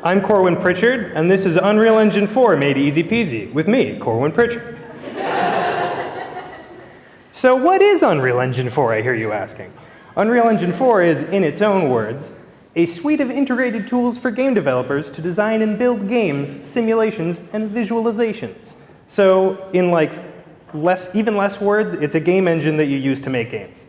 I'm Corwyn Prichard, and this is Unreal Engine 4 made easy peasy with me, Corwyn Prichard. So what is Unreal Engine 4, I hear you asking? Unreal Engine 4 is, in its own words, a suite of integrated tools for game developers to design and build games, simulations, and visualizations. So in even less words, it's a game engine that you use to make games.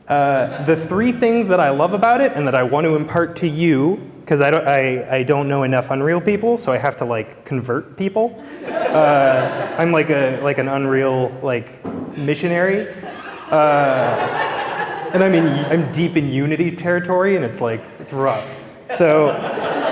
The three things that I love about it and that I want to impart to you, because I don't know enough Unreal people, so I have to convert people. I'm like an Unreal missionary, and I'm deep in Unity territory, and it's rough. So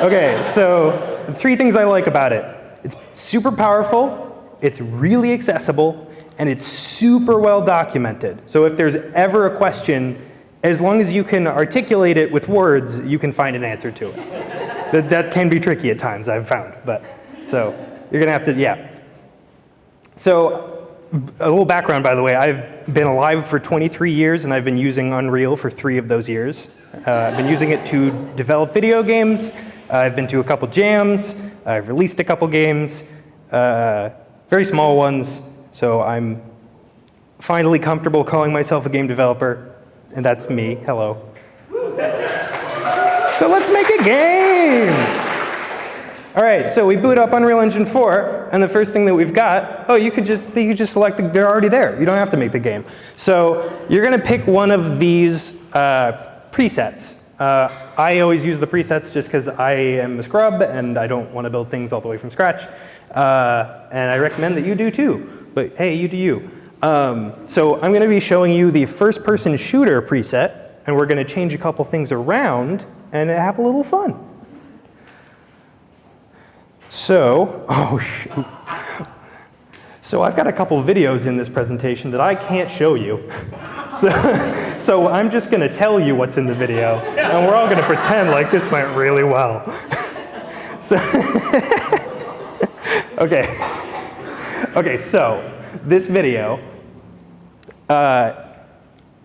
okay, so the three things I like about it: it's super powerful, it's really accessible, and it's super well documented. So if there's ever a question, as long as you can articulate it with words, you can find an answer to it. That can be tricky at times, I've found. So you're going to have to, yeah. So a little background, by the way. I've been alive for 23 years, and I've been using Unreal for 3 of those years. I've been using it to develop video games. I've been to a couple jams. I've released a couple games, very small ones. So I'm finally comfortable calling myself a game developer, and that's me. Hello. So let's make a game. All right, so we boot up Unreal Engine 4, and the first thing that we've got, you could just select they're already there. You don't have to make the game. So you're going to pick one of these presets. I always use the presets just because I am a scrub, and I don't want to build things all the way from scratch. And I recommend that you do too. But hey, you do you. So I'm going to be showing you the first-person shooter preset, and we're going to change a couple things around and have a little fun. So, shoot. So I've got a couple videos in this presentation that I can't show you. So I'm just going to tell you what's in the video, and we're all going to pretend like this went really well. So, Okay, so this video,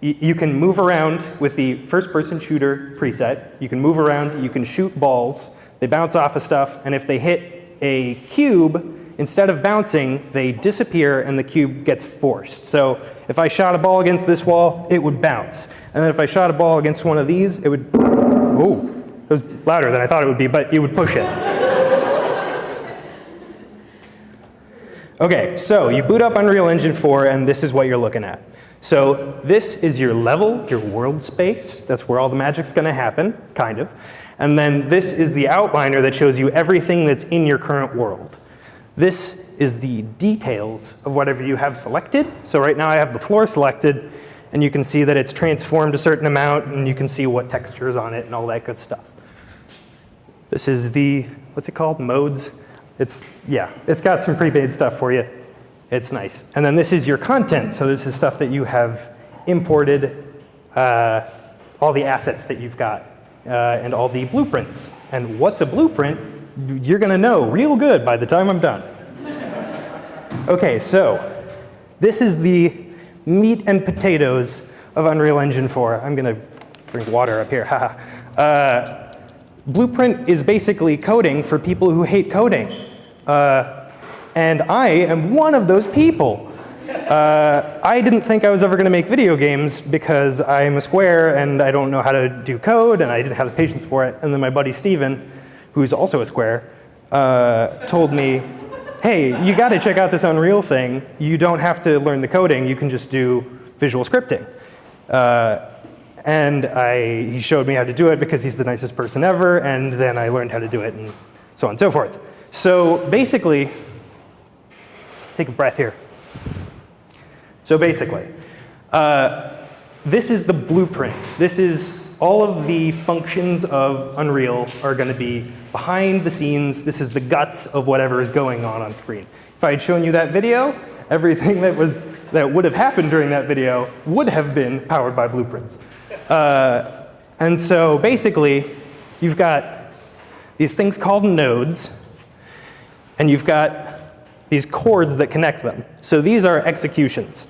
you can move around with the first-person shooter preset. You can move around, you can shoot balls, they bounce off of stuff, and if they hit a cube, instead of bouncing, they disappear and the cube gets forced. So if I shot a ball against this wall, it would bounce. And then if I shot a ball against one of these, it would, it was louder than I thought it would be, but it would push it. Okay, so you boot up Unreal Engine 4, and this is what you're looking at. So this is your level, your world space. That's where all the magic's going to happen, kind of. And then this is the outliner that shows you everything that's in your current world. This is the details of whatever you have selected. So right now I have the floor selected, and you can see that it's transformed a certain amount, and you can see what texture is on it and all that good stuff. This is the, what's it called, modes. It's got some pre-made stuff for you. It's nice. And then this is your content. So this is stuff that you have imported, all the assets that you've got, and all the blueprints. And what's a blueprint? You're going to know real good by the time I'm done. Okay, so this is the meat and potatoes of Unreal Engine 4. I'm going to bring water up here. Blueprint is basically coding for people who hate coding. And I am one of those people. I didn't think I was ever going to make video games because I'm a square and I don't know how to do code and I didn't have the patience for it. And then my buddy Steven, who's also a square, told me, hey, you got to check out this Unreal thing. You don't have to learn the coding. You can just do visual scripting. And he showed me how to do it because he's the nicest person ever, and then I learned how to do it, and so on and so forth. So basically, take a breath here. So basically, this is the blueprint. This is all of the functions of Unreal are going to be behind the scenes. This is the guts of whatever is going on screen. If I had shown you that video, everything that would have happened during that video would have been powered by blueprints. And so basically, you've got these things called nodes, and you've got these chords that connect them. So these are executions.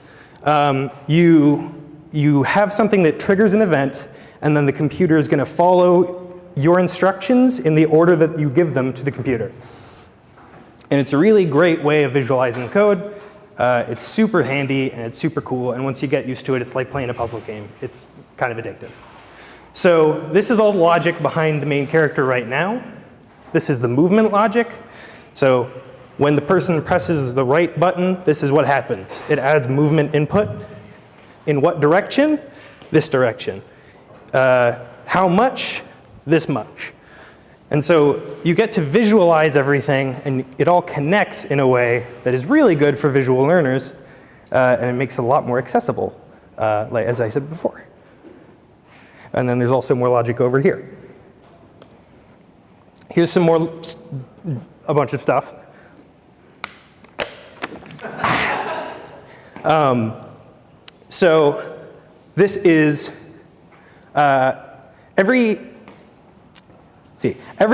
You have something that triggers an event, and then the computer is going to follow your instructions in the order that you give them to the computer. And it's a really great way of visualizing code. It's super handy and it's super cool, and once you get used to it, it's like playing a puzzle game. It's kind of addictive. So this is all the logic behind the main character right now. This is the movement logic. So when the person presses the right button, this is what happens. It adds movement input. In what direction? This direction. How much? This much. And so you get to visualize everything, and it all connects in a way that is really good for visual learners, and it makes it a lot more accessible, like as I said before. And then there's also more logic over here. Here's some more, a bunch of stuff. So this is every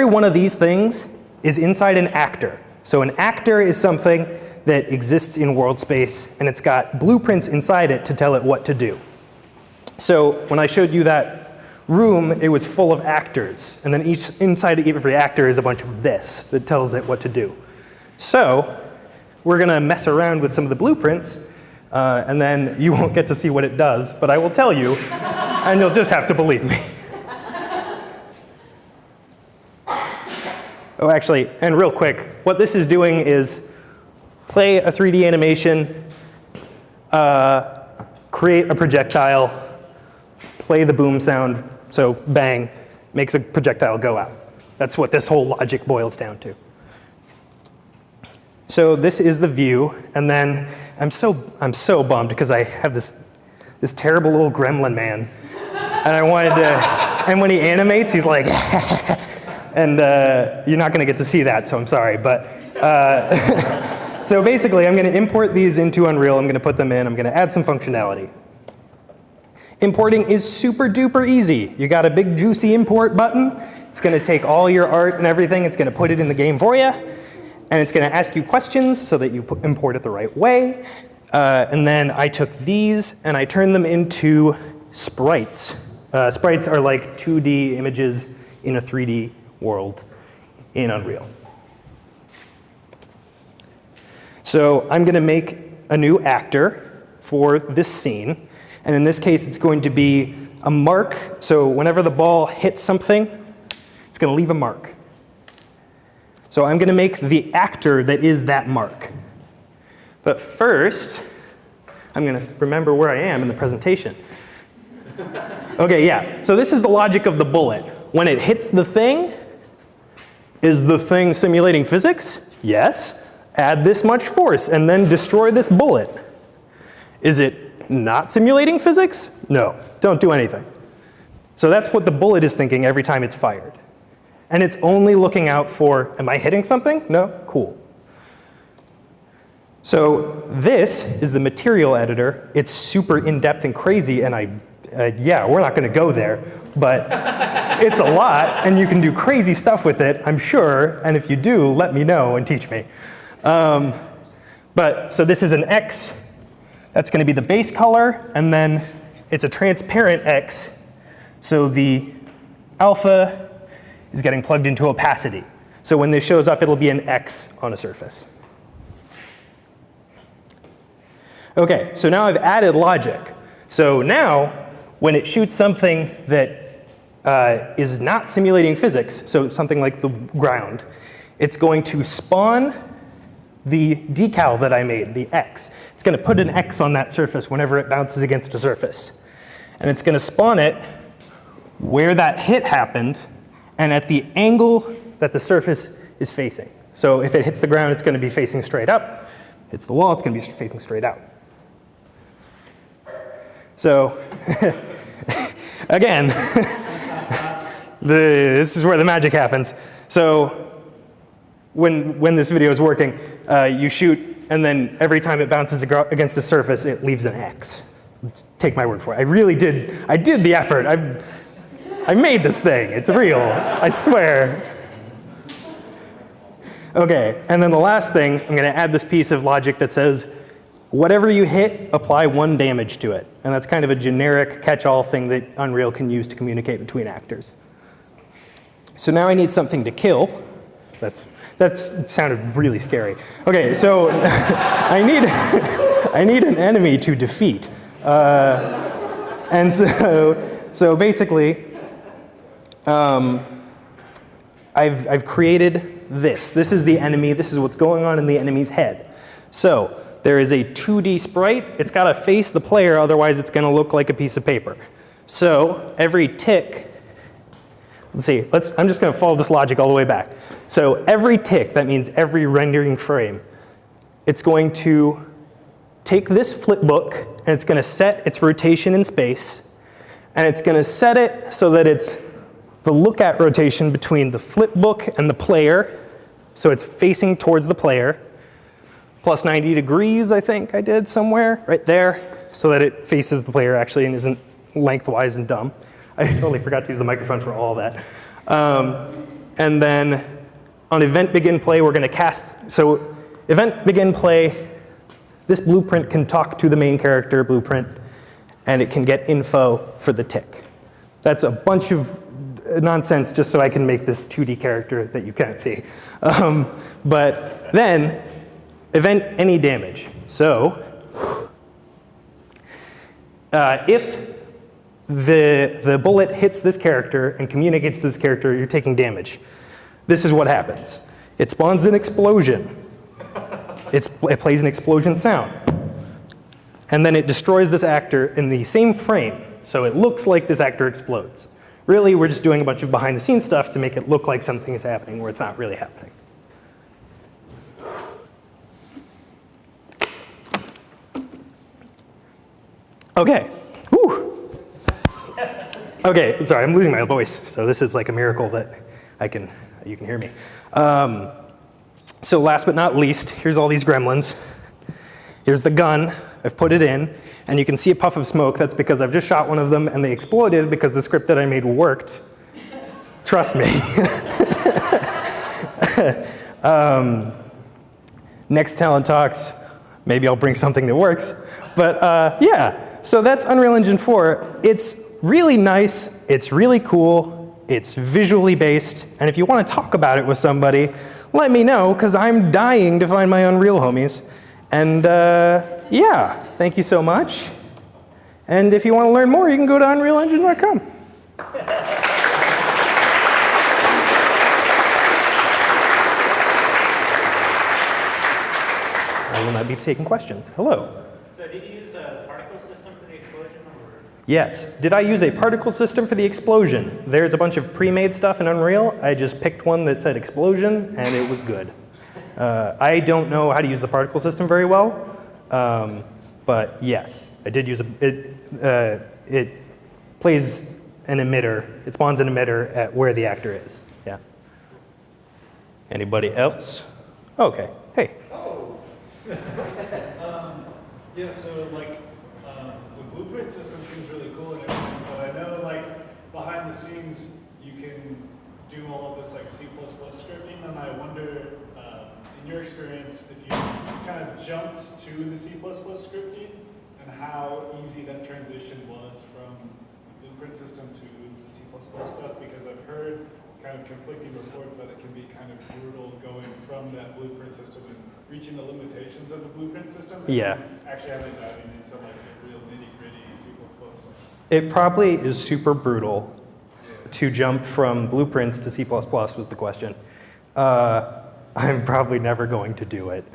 one of these things is inside an actor. So an actor is something that exists in world space, and it's got blueprints inside it to tell it what to do. So when I showed you that room, it was full of actors, and then inside of every actor is a bunch of this that tells it what to do. So we're going to mess around with some of the blueprints, and then you won't get to see what it does, but I will tell you, and you'll just have to believe me. Oh, actually, and real quick, what this is doing is play a 3D animation, create a projectile, play the boom sound, so bang, makes a projectile go out. That's what this whole logic boils down to. So this is the view, and then I'm so bummed because I have this terrible little gremlin man, and I wanted to, and when he animates, he's like, and you're not going to get to see that, so I'm sorry, but so basically, I'm going to import these into Unreal. I'm going to put them in. I'm going to add some functionality. Importing is super duper easy. You got a big juicy import button. It's going to take all your art and everything. It's going to put it in the game for you. And it's going to ask you questions so that you import it the right way. And then I took these and I turned them into sprites. Sprites are like 2D images in a 3D world in Unreal. So I'm going to make a new actor for this scene. And in this case, it's going to be a mark. So whenever the ball hits something, it's going to leave a mark. So I'm going to make the actor that is that mark. But first, I'm going to remember where I am in the presentation. OK, yeah. So this is the logic of the bullet. When it hits the thing, is the thing simulating physics? Yes. Add this much force and then destroy this bullet. Is it not simulating physics? No, don't do anything. So that's what the bullet is thinking every time it's fired. And it's only looking out for, am I hitting something? No? Cool. So this is the material editor. It's super in-depth and crazy, and yeah, we're not going to go there, but it's a lot, and you can do crazy stuff with it, I'm sure, and if you do, let me know and teach me. So this is an X. That's going to be the base color, and then it's a transparent X, so the alpha is getting plugged into opacity. So when this shows up, it'll be an X on a surface. OK, so now I've added logic. So now, when it shoots something that is not simulating physics, so something like the ground, it's going to spawn the decal that I made, the X. It's going to put an X on that surface whenever it bounces against a surface. And it's going to spawn it where that hit happened and at the angle that the surface is facing. So if it hits the ground, it's going to be facing straight up. Hits the wall, it's going to be facing straight out. So again, this is where the magic happens. So when this video is working, you shoot, and then every time it bounces against the surface, it leaves an X. Take my word for it. I did the effort. I made this thing. It's real. I swear. OK, and then the last thing, I'm going to add this piece of logic that says, whatever you hit, apply 1 damage to it. And that's kind of a generic catch-all thing that Unreal can use to communicate between actors. So now I need something to kill. That sounded really scary. Okay, so I need an enemy to defeat. And so basically, I've created this. This is the enemy. This is what's going on in the enemy's head. So there is a 2D sprite. It's got to face the player, otherwise it's going to look like a piece of paper. So every tick, let's see, I'm just going to follow this logic all the way back. So every tick, that means every rendering frame, it's going to take this flip book and it's going to set its rotation in space, and it's going to set it so that it's the look-at rotation between the flip book and the player, so it's facing towards the player, plus 90 degrees, I think I did somewhere, right there, so that it faces the player actually and isn't lengthwise and dumb. I totally forgot to use the microphone for all that. And then on event begin play, we're going to cast, so event begin play, this blueprint can talk to the main character blueprint, and it can get info for the tick. That's a bunch of nonsense just so I can make this 2D character that you can't see. But then, event any damage. So, if the bullet hits this character and communicates to this character, you're taking damage. This is what happens. It spawns an explosion. It plays an explosion sound. And then it destroys this actor in the same frame, so it looks like this actor explodes. Really, we're just doing a bunch of behind-the-scenes stuff to make it look like something is happening where it's not really happening. Okay. Whew. Okay, sorry, I'm losing my voice, so this is like a miracle that you can hear me. So last but not least, here's all these gremlins. Here's the gun. I've put it in, and you can see a puff of smoke. That's because I've just shot one of them, and they exploded because the script that I made worked. Trust me. Next Talent Talks, maybe I'll bring something that works. But yeah, so that's Unreal Engine 4. It's really nice. It's really cool. It's visually based. And if you want to talk about it with somebody, let me know, because I'm dying to find my Unreal homies. And yeah, thank you so much. And if you want to learn more, you can go to unrealengine.com. I will now be taking questions. Hello. So did you use a particle system for the explosion? Or? Yes. Did I use a particle system for the explosion? There's a bunch of pre-made stuff in Unreal. I just picked one that said explosion, and it was good. I don't know how to use the particle system very well, but yes, I did use it plays an emitter. It spawns an emitter at where the actor is. Yeah. Anybody else? Okay. Hey. Oh. Yeah. So like the blueprint system seems really cool and everything, but I know like behind the scenes you can do all of this like C++ scripting, and I wonder. In your experience, if you kind of jumped to the C++ scripting and how easy that transition was from the blueprint system to the C++ stuff, because I've heard kind of conflicting reports that it can be kind of brutal going from that blueprint system and reaching the limitations of the blueprint system. And yeah. Actually having diving into like the real nitty-gritty C++ stuff. It probably is super brutal to jump from blueprints to C++ was the question. I'm probably never going to do it.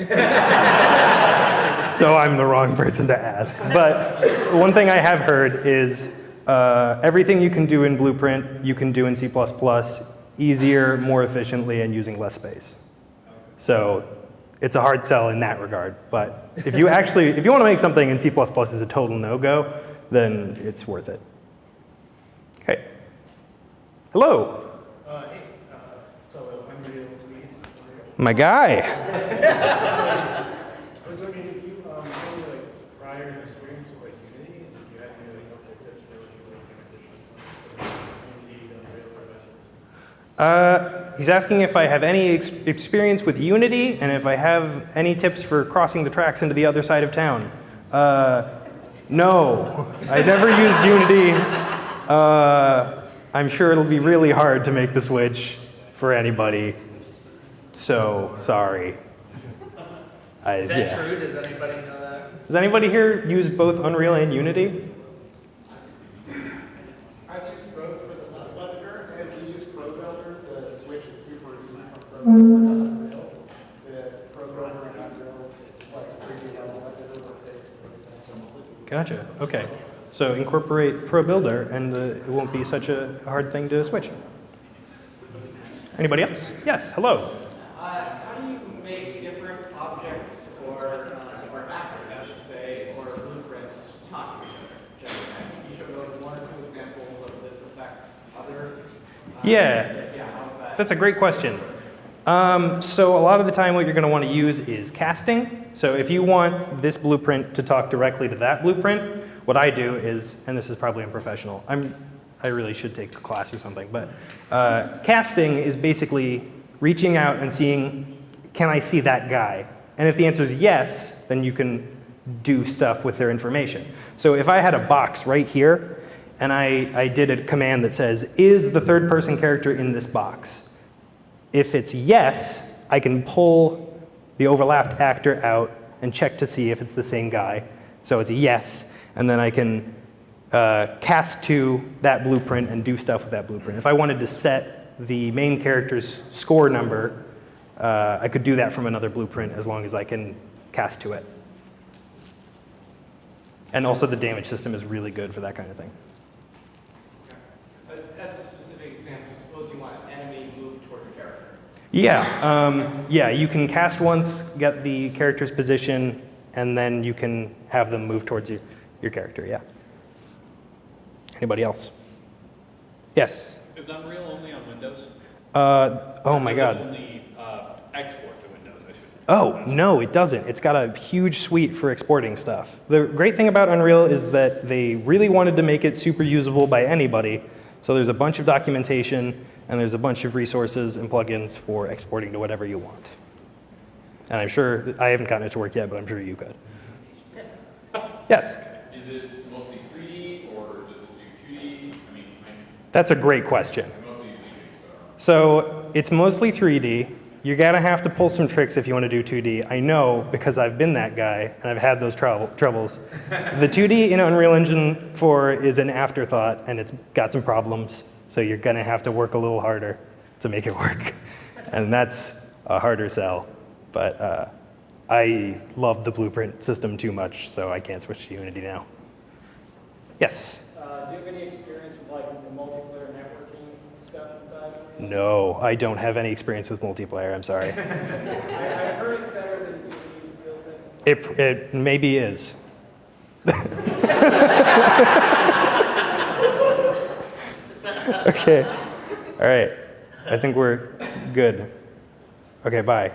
So I'm the wrong person to ask. But one thing I have heard is everything you can do in Blueprint, you can do in C++, easier, more efficiently, and using less space. So it's a hard sell in that regard. But if you want to make something in C++ is a total no-go, then it's worth it. Okay. Hello. My guy. I was wondering if you had any like prior experience with like Unity, and if you had any like helpful tips for like Unity investors. He's asking if I have any experience with Unity and if I have any tips for crossing the tracks into the other side of town. No, I never used Unity. I'm sure it'll be really hard to make the switch for anybody. So sorry. Is that Yeah. true? Does anybody know that? Does anybody here use both Unreal and Unity? I've used both for the web editor, and if you use ProBuilder, the switch is super easy from ProBuilder to Unreal. The ProBuilder and Unreal is like a 3D level editor, but basically the same. Gotcha. Okay. So incorporate ProBuilder, and it won't be such a hard thing to switch. Anybody else? Yes. Hello. How do you make different objects or actors, I should say, or blueprints talk to each other? Generally, I think you showed like 1 or 2 examples of this affects other. Yeah. Yeah, how's that? That's a great question. So a lot of the time what you're going to want to use is casting. So if you want this blueprint to talk directly to that blueprint, what I do is, and this is probably unprofessional, I really should take a class or something, but casting is basically reaching out and seeing, can I see that guy? And if the answer is yes, then you can do stuff with their information. So if I had a box right here, and I did a command that says, is the third person character in this box? If it's yes, I can pull the overlapped actor out and check to see if it's the same guy. So it's a yes, and then I can cast to that blueprint and do stuff with that blueprint. If I wanted to set the main character's score number, I could do that from another blueprint as long as I can cast to it. And also the damage system is really good for that kind of thing. But as a specific example, suppose you want an enemy moved towards a character. Yeah, you can cast once, get the character's position, and then you can have them move towards your character, yeah. Anybody else? Yes? Is Unreal only on Windows? Oh my Does it God. only export to Windows, I should. Oh, no, it doesn't. It's got a huge suite for exporting stuff. The great thing about Unreal is that they really wanted to make it super usable by anybody. So there's a bunch of documentation, and there's a bunch of resources and plugins for exporting to whatever you want. And I'm sure, I haven't gotten it to work yet, but I'm sure you could. Yes? Is it mostly 3D or does it do 2D? I mean, That's a great question. I mostly use Unity, So it's mostly 3D. You're gonna have to pull some tricks if you want to do 2D. I know because I've been that guy and I've had those troubles. The 2D in Unreal Engine 4 is an afterthought and it's got some problems. So you're gonna have to work a little harder to make it work. And that's a harder sell. But I love the blueprint system too much, so I can't switch to Unity now. Yes? Do you have any experience with like the multiplayer networking stuff inside? No, I don't have any experience with multiplayer, I'm sorry. I heard it's better than Unity's built-in. It maybe is. Okay. All right. I think we're good. Okay, bye.